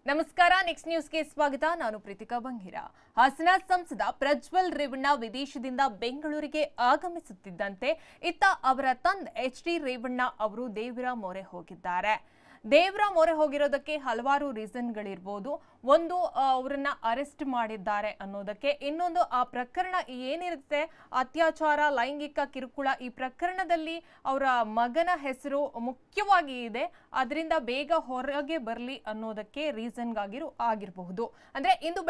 ನಮಸ್ಕಾರ ನೆಕ್ಸ್ಟ್ ನ್ಯೂಸ್ಗೆ ಸ್ವಾಗತ ನಾನು ಪ್ರೀತಿಕಾ ಬಂಗೀರ ಹಾಸನ ಸಂಸದ ಪ್ರಜ್ವಲ್ ರೇವಣ್ಣ ವಿದೇಶದಿಂದ ಬೆಂಗಳೂರಿಗೆ ಆಗಮಿಸುತ್ತಿದ್ದಂತೆ ಇತ್ತ ಅವರ ತಂದೆ ಎಚ್.ಡಿ. ರೇವಣ್ಣ ಅವರು ದೇವರ ಮೊರೆ ಹೋಗಿದ್ದಾರೆ ದೇವರ ಮೊರೆ ಹೋಗಿರೋದಕ್ಕೆ ಹಲವಾರು ರೀಸನ್ಗಳಿರಬಹುದು ಒಂದು ಅವರನ್ನ ಅರೆಸ್ಟ್ ಮಾಡಿದ್ದಾರೆ ಅನ್ನೋದಕ್ಕೆ ಇನ್ನೊಂದು ಆ ಪ್ರಕರಣ ಏನಿರುತ್ತೆ ಅತ್ಯಾಚಾರ ಲೈಂಗಿಕ ಕಿರುಕುಳ ಈ ಪ್ರಕರಣದಲ್ಲಿ ಅವರ ಮಗನ ಹೆಸರು ಮುಖ್ಯವಾಗಿ ಇದೆ ಅದರಿಂದ ಬೇಗ ಹೊರಗೆ ಬರಲಿ ಅನ್ನೋದಕ್ಕೆ ರೀಸನ್ ಆಗಿರಬಹುದು ಅಂದ್ರೆ ಇಂದು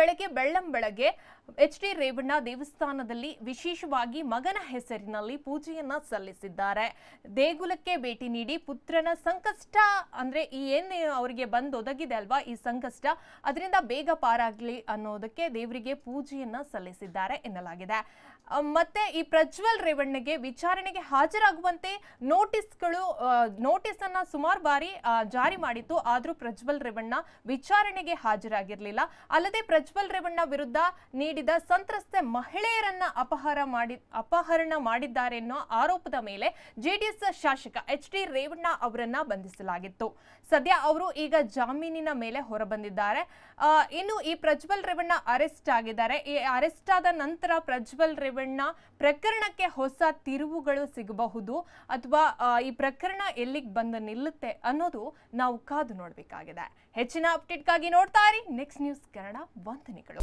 ಬೆಳಗ್ಗೆ ಎಚ್.ಡಿ. ರೇವಣ್ಣ ದೇವಸ್ಥಾನದಲ್ಲಿ ವಿಶೇಷವಾಗಿ ಮಗನ ಹೆಸರಿನಲ್ಲಿ ಪೂಜೆಯನ್ನ ಸಲ್ಲಿಸಿದ್ದಾರೆ ದೇಗುಲಕ್ಕೆ ಭೇಟಿ ನೀಡಿ ಪುತ್ರನ ಸಂಕಷ್ಟ ಅಂದ್ರೆ ಈ ಏನು ಅವರಿಗೆ ಬಂದೊದಗಿದೆ ಅಲ್ವಾ ಈ ಸಂಕಷ್ಟ ಅದರಿಂದ ಬೇಗ ಪಾರಾಗಲಿ ಅನ್ನೋದಕ್ಕೆ ದೇವರಿಗೆ ಪೂಜೆಯನ್ನ ಸಲ್ಲಿಸಿದ್ದಾರೆ ಎನ್ನಲಾಗಿದೆ ಮತ್ತೆ ಈ ಪ್ರಜ್ವಲ್ ರೇವಣ್ಣಗೆ ವಿಚಾರಣೆಗೆ ಹಾಜರಾಗುವಂತೆ ನೋಟಿಸ್ ಅನ್ನ ಸುಮಾರು ಬಾರಿ ಜಾರಿ ಮಾಡಿತ್ತು ಆದ್ರೂ ಪ್ರಜ್ವಲ್ ರೇವಣ್ಣ ವಿಚಾರಣೆಗೆ ಹಾಜರಾಗಿರಲಿಲ್ಲ ಅಲ್ಲದೆ ಪ್ರಜ್ವಲ್ ರೇವಣ್ಣ ವಿರುದ್ಧ ನೀಡಿದ ಸಂತ್ರಸ್ತೆ ಮಹಿಳೆಯರನ್ನ ಅಪಹರಣ ಮಾಡಿದ್ದಾರೆ ಅನ್ನೋ ಆರೋಪದ ಮೇಲೆ ಜೆಡಿಎಸ್ ಶಾಸಕ ಎಚ್.ಡಿ. ರೇವಣ್ಣ ಅವರನ್ನ ಬಂಧಿಸಲಾಗಿತ್ತು ಸದ್ಯ ಅವರು ಈಗ ಜಾಮೀನಿನ ಮೇಲೆ ಹೊರಬಂದಿದ್ದಾರೆ ಇನ್ನು ಈ ಪ್ರಜ್ವಲ್ ರೇವಣ್ಣ ಅರೆಸ್ಟ್ ಆಗಿದ್ದಾರೆ ಈ ಅರೆಸ್ಟ್ ಆದ ನಂತರ ಪ್ರಜ್ವಲ್ ರೇವಣ್ಣ ಪ್ರಕರಣಕ್ಕೆ ಹೊಸ ತಿರುವುಗಳು ಸಿಗಬಹುದು ಅಥವಾ ಈ ಪ್ರಕರಣ ಎಲ್ಲಿಗೆ ಬಂದು ನಿಲ್ಲುತ್ತೆ ಅನ್ನೋದು ನಾವು ಕಾದು ನೋಡಬೇಕಾಗಿದೆ ಹೆಚ್ಚಿನ ಅಪ್ಡೇಟ್ಗಾಗಿ ನೋಡ್ತಾ ಇರಿ ನೆಕ್ಸ್ಟ್ ನ್ಯೂಸ್ ಕನ್ನಡ ವಂದನೆಗಳು